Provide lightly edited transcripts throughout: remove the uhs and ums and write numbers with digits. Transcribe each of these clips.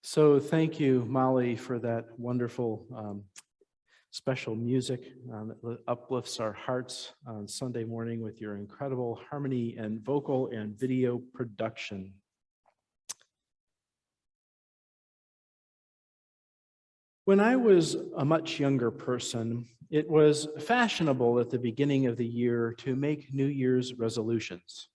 So thank you, Molly, for that wonderful special music that uplifts our hearts on Sunday morning with your incredible harmony and vocal and video production. When I was a much younger person, it was fashionable at the beginning of the year to make New Year's resolutions.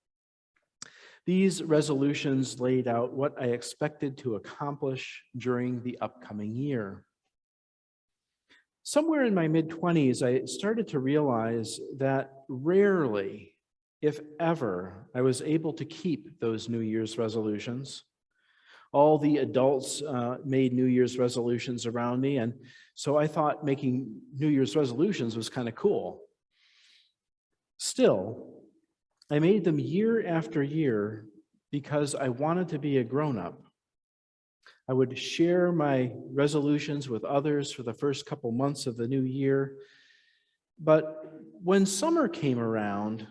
These resolutions laid out what I expected to accomplish during the upcoming year. Somewhere in my mid-20s, I started to realize that rarely, if ever, I was able to keep those New Year's resolutions. All the adults made New Year's resolutions around me, and so I thought making New Year's resolutions was kind of cool. Still, I made them year after year because I wanted to be a grown-up. I would share my resolutions with others for the first couple months of the new year. But when summer came around,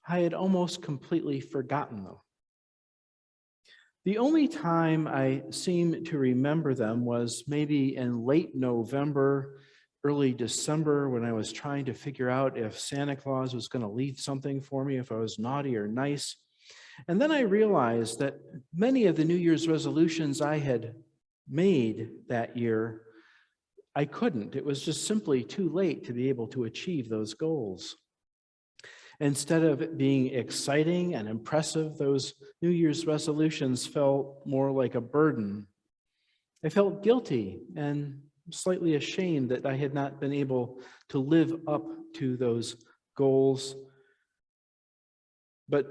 I had almost completely forgotten them. The only time I seem to remember them was maybe in late November, early December, when I was trying to figure out if Santa Claus was going to leave something for me, if I was naughty or nice. And then I realized that many of the New Year's resolutions I had made that year, I couldn't. It was just simply too late to be able to achieve those goals. Instead of it being exciting and impressive, those New Year's resolutions felt more like a burden. I felt guilty and slightly ashamed that I had not been able to live up to those goals, live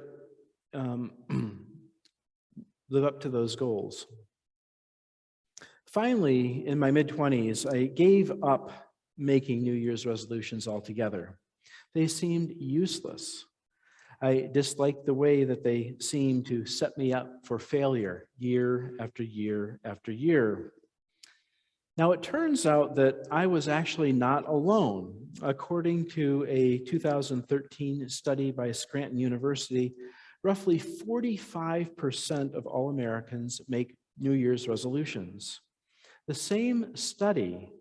up to those goals. Finally, in my mid-20s, I gave up making New Year's resolutions altogether. They seemed useless. I disliked the way that they seemed to set me up for failure year after year after year. Now, it turns out that I was actually not alone. According to a 2013 study by Scranton University, roughly 45% of all Americans make New Year's resolutions. The same study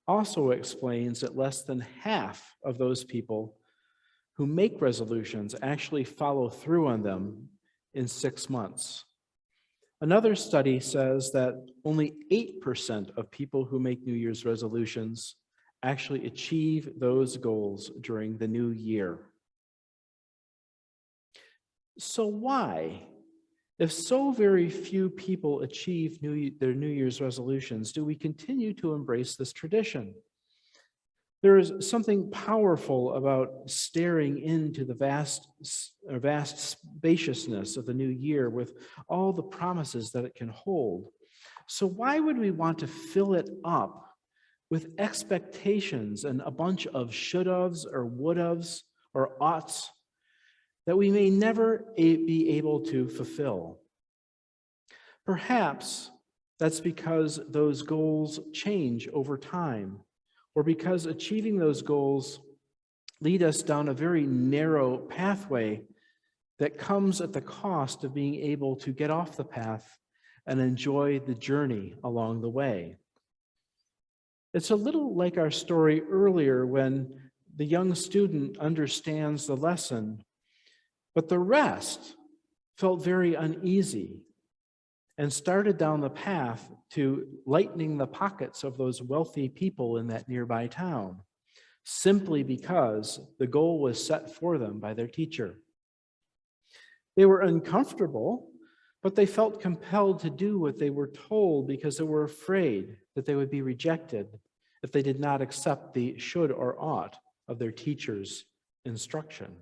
also explains that less than half of those people who make resolutions actually follow through on them in 6 months. Another study says that only 8% of people who make New Year's resolutions actually achieve those goals during the new year. So why? If so very few people achieve their New Year's resolutions, do we continue to embrace this tradition? There is something powerful about staring into the vast spaciousness of the new year with all the promises that it can hold. So why would we want to fill it up with expectations and a bunch of should-haves or would-haves or oughts that we may never be able to fulfill? Perhaps that's because those goals change over time, or because achieving those goals lead us down a very narrow pathway that comes at the cost of being able to get off the path and enjoy the journey along the way. It's a little like our story earlier when the young student understands the lesson, but the rest felt very uneasy and started down the path to lightening the pockets of those wealthy people in that nearby town, simply because the goal was set for them by their teacher. They were uncomfortable, but they felt compelled to do what they were told because they were afraid that they would be rejected if they did not accept the should or ought of their teacher's instruction.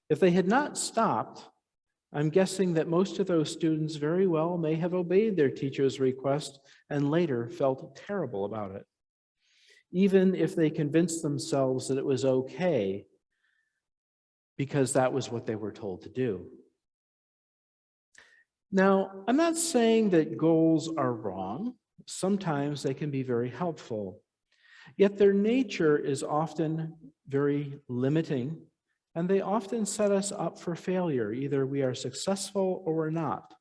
If they had not stopped, I'm guessing that most of those students very well may have obeyed their teacher's request and later felt terrible about it, even if they convinced themselves that it was okay because that was what they were told to do. Now, I'm not saying that goals are wrong. Sometimes they can be very helpful, yet their nature is often very limiting, and they often set us up for failure. Either we are successful or we're not.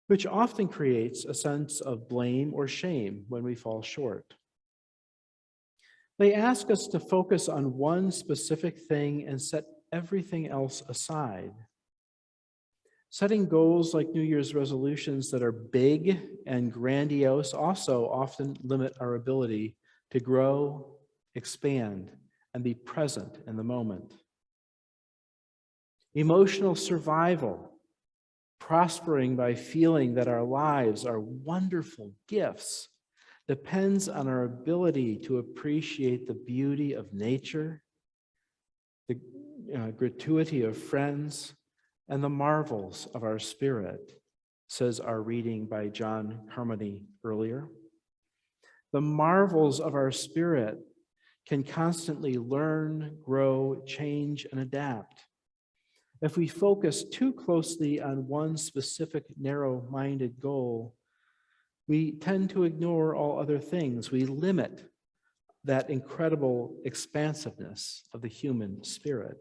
which often creates a sense of blame or shame when we fall short. They ask us to focus on one specific thing and set everything else aside. Setting goals like New Year's resolutions that are big and grandiose also often limit our ability to grow, expand, and be present in the moment. Emotional survival, prospering by feeling that our lives are wonderful gifts, depends on our ability to appreciate the beauty of nature, the gratuity of friends, and the marvels of our spirit, says our reading by John Carmody earlier. The marvels of our spirit can constantly learn, grow, change, and adapt. If we focus too closely on one specific narrow-minded goal, we tend to ignore all other things. We limit that incredible expansiveness of the human spirit.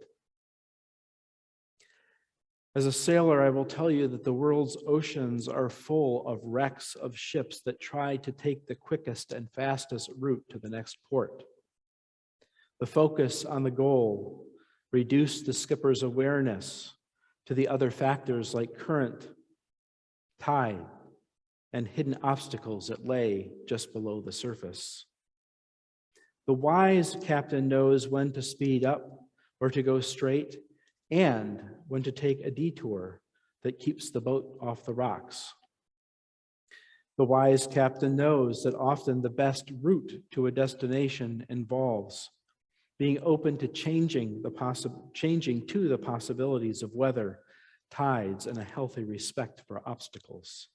As a sailor, I will tell you that the world's oceans are full of wrecks of ships that try to take the quickest and fastest route to the next port. The focus on the goal reduced the skipper's awareness to the other factors like current, tide, and hidden obstacles that lay just below the surface. The wise captain knows when to speed up or to go straight, and when to take a detour that keeps the boat off the rocks. The wise captain knows that often the best route to a destination involves being open to changing to the possibilities of weather, tides, and a healthy respect for obstacles.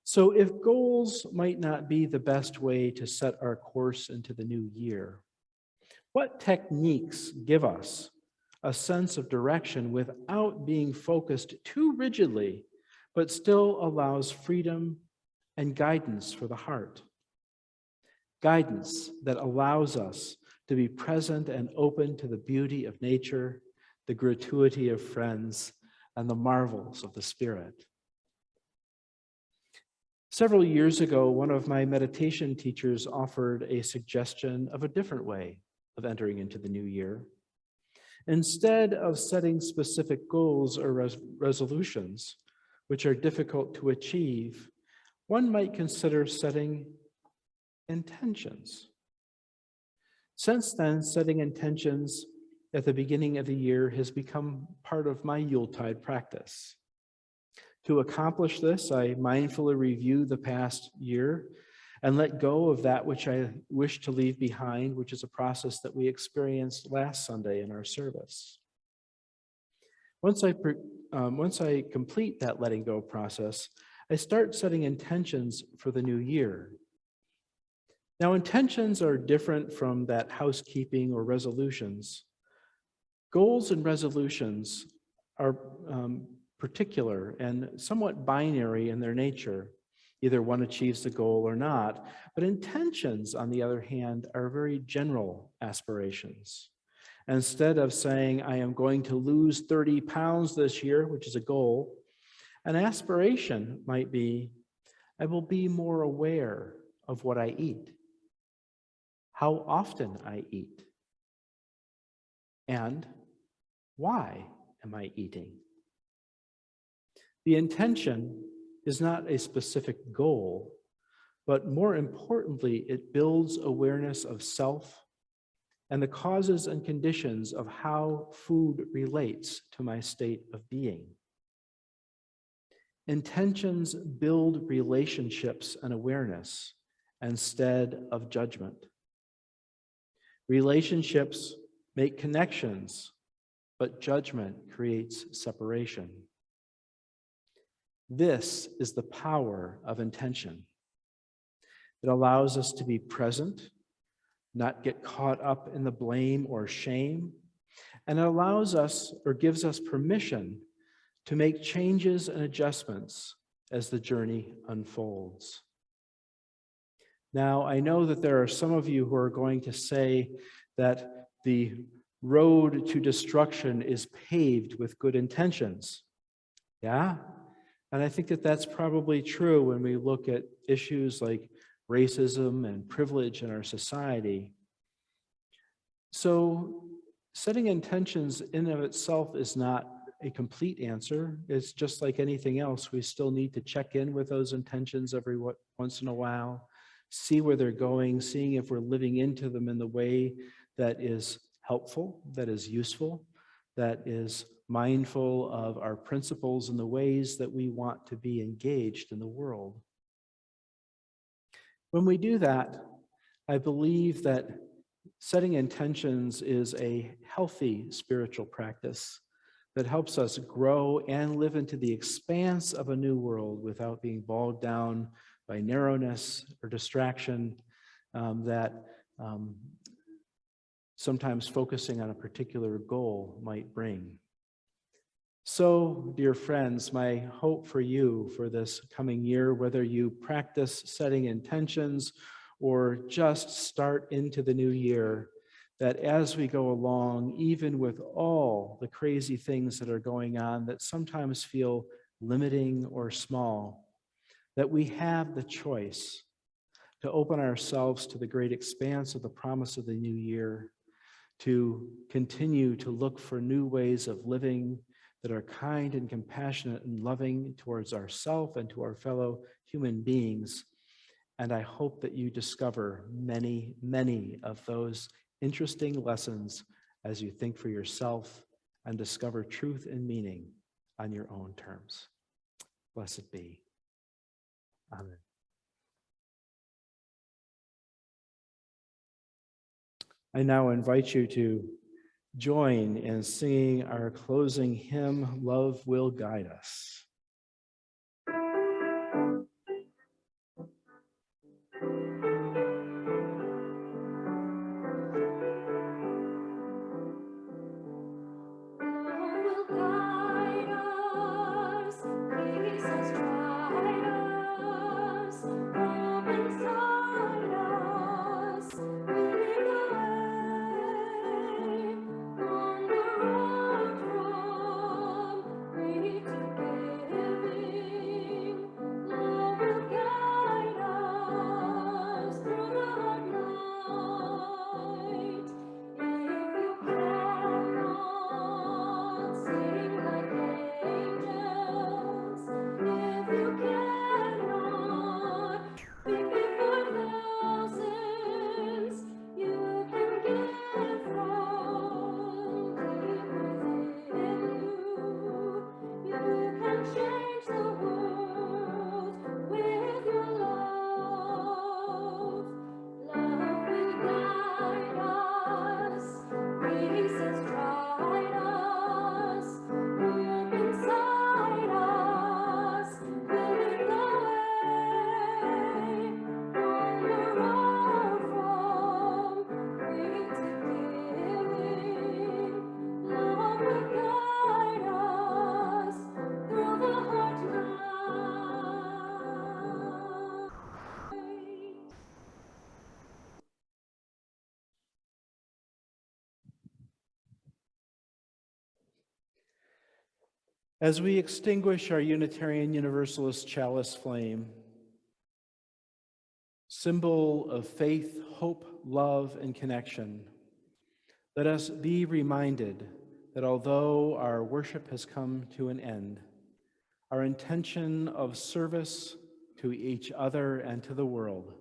So if goals might not be the best way to set our course into the new year, what techniques give us a sense of direction without being focused too rigidly, but still allows freedom and guidance for the heart? Guidance that allows us to be present and open to the beauty of nature, the gratuity of friends, and the marvels of the Spirit. Several years ago, one of my meditation teachers offered a suggestion of a different way of entering into the new year. Instead of setting specific goals or resolutions, which are difficult to achieve, one might consider setting intentions. Since then, setting intentions at the beginning of the year has become part of my Yuletide practice. To accomplish this, I mindfully review the past year and let go of that which I wish to leave behind, which is a process that we experienced last Sunday in our service. Once I complete that letting go process, I start setting intentions for the new year. Now, intentions are different from that housekeeping or resolutions. Goals and resolutions are particular and somewhat binary in their nature. Either one achieves the goal or not. But intentions, on the other hand, are very general aspirations. Instead of saying, I am going to lose 30 pounds this year, which is a goal, an aspiration might be, I will be more aware of what I eat, how often I eat, and why am I eating? The intention is not a specific goal, but more importantly, it builds awareness of self and the causes and conditions of how food relates to my state of being. Intentions build relationships and awareness instead of judgment. Relationships make connections, but judgment creates separation. This is the power of intention. It allows us to be present, not get caught up in the blame or shame, and it allows us or gives us permission to make changes and adjustments as the journey unfolds. Now, I know that there are some of you who are going to say that the road to destruction is paved with good intentions. Yeah? And I think that that's probably true when we look at issues like racism and privilege in our society. So setting intentions in and of itself is not a complete answer. It's just like anything else. We still need to check in with those intentions every once in a while, see where they're going, seeing if we're living into them in the way that is helpful, that is useful, that is mindful of our principles and the ways that we want to be engaged in the world. When we do that, I believe that setting intentions is a healthy spiritual practice that helps us grow and live into the expanse of a new world without being bogged down by narrowness or distraction that sometimes focusing on a particular goal might bring. So, dear friends, my hope for you for this coming year, whether you practice setting intentions or just start into the new year, that as we go along, even with all the crazy things that are going on that sometimes feel limiting or small, that we have the choice to open ourselves to the great expanse of the promise of the new year, to continue to look for new ways of living that are kind and compassionate and loving towards ourselves and to our fellow human beings. And I hope that you discover many, many of those interesting lessons as you think for yourself and discover truth and meaning on your own terms. Blessed be. Amen. I now invite you to join in singing our closing hymn, Love Will Guide Us. As we extinguish our Unitarian Universalist chalice flame, symbol of faith, hope, love, and connection, let us be reminded that although our worship has come to an end, our intention of service to each other and to the world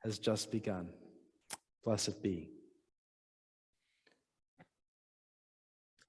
has just begun. Blessed be.